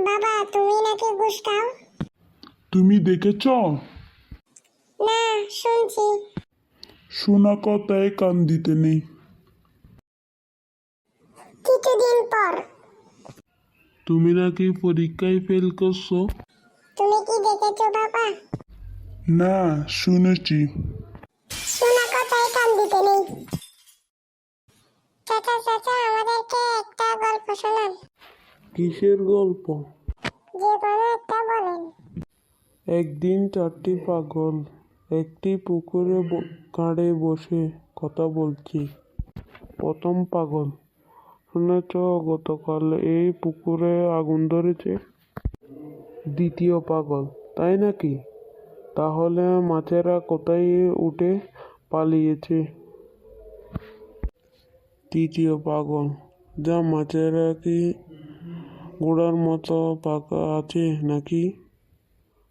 বাবা, তুমি নাকি ঘুষ খাও? তুমি দেখেছ? না, শুনছি। শোনা কথায় কান দিতে নেই। কিছুদিন পর। তুমি নাকি পরীক্ষায় ফেল করছো? তুমি কি দেখেছো বাবা? না, শুনেছি। শোনা কথায় কান দিতে নেই। চাচা চাচা, আমাদেরকে একটা গল্প শোনান। কিসের গল্প? যে কোনো একটা বলেন। একদিন 4টি পাগল একটি পুকুরে কাঁড়ে বসে কথা বলছি। প্রথম পাগল: শুনেছ গতকাল এই পুকুরে আগুন ধরেছে? দ্বিতীয় পাগল: তাই নাকি? তাহলে মাছেরা কোথায় উঠে পালিয়েছে? তৃতীয় পাগল: যা, মাছেরা কি ঘোড়ার মতো পাকা আছে নাকি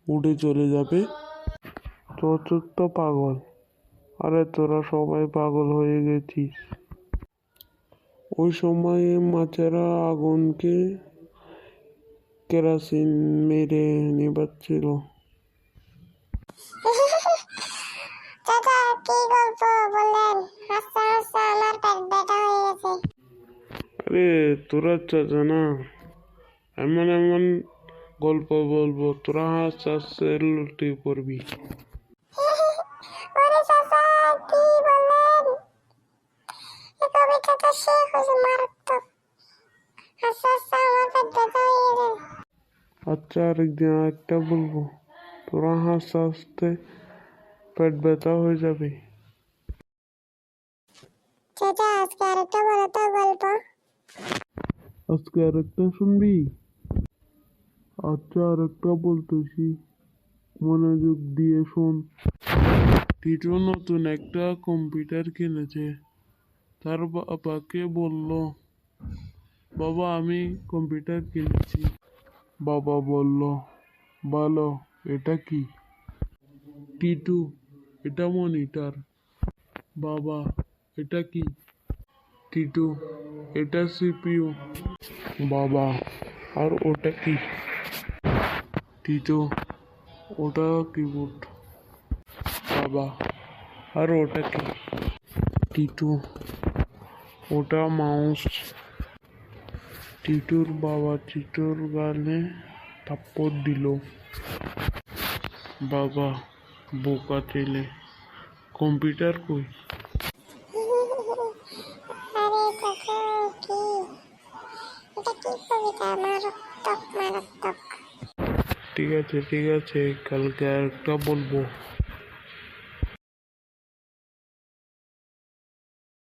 উড়ে চলে যাবে? চতুর্থ পাগল: আরে তোরা সবাই পাগল হয়ে গেছিস। ওই সময়ে মাছেরা আগুনকে কেরোসিন মেরে নেভাচ্ছিল। চাচা, কি গল্প বললেন? হাসতে হাসতে আমার পেট ব্যথা হয়ে গেছে। আরে তোরা চাচা না, এমন এমন গল্প বলবো তোরা হাসতে হাসতে লুটে পড়বি। ওরে চাচা, কি বললেন? এই কবিতাটা শেষ হয়েছে মারাত্মক। হাসতে হাসতে আমার পেট ব্যথা হয়ে গেছে। আচ্ছা, আরেকদিন আরেকটা বলবো, তোরা হাসতে হাসতে পেট ব্যথা হয়ে যাবে। চাচা, আজকে আরেকটা বলো তো গল্প। আজকে আরেকটা শুনবি? আচ্ছা, আরেকটা বলতেছি, মনোযোগ দিয়ে শোন। টিটু নতুন একটা কম্পিউটার কিনেছে। তার বাবাকে বলল, বাবা আমি কম্পিউটার কিনেছি। বাবা বলল, ভালো, এটা কি? টিটু, এটা মনিটর। বাবা, এটা কি? টিটু, এটা সিপিইউ। বাবা, আর ওটা কি? টিটু, ওটা কিবোর্ড। বাবা, আর ওটা কি? টিটু, ওটা মাউস। টিটুর বাবা টিটুর গালে থাপ্পড় দিল। বাবা, বোকা ছেলে, কম্পিউটার কই? আরে চাচা, কি এটা? কি কবিতা? মারাত্মক মারাত্মক। ঠিক আছে, কালকে আরেকটা বলবো।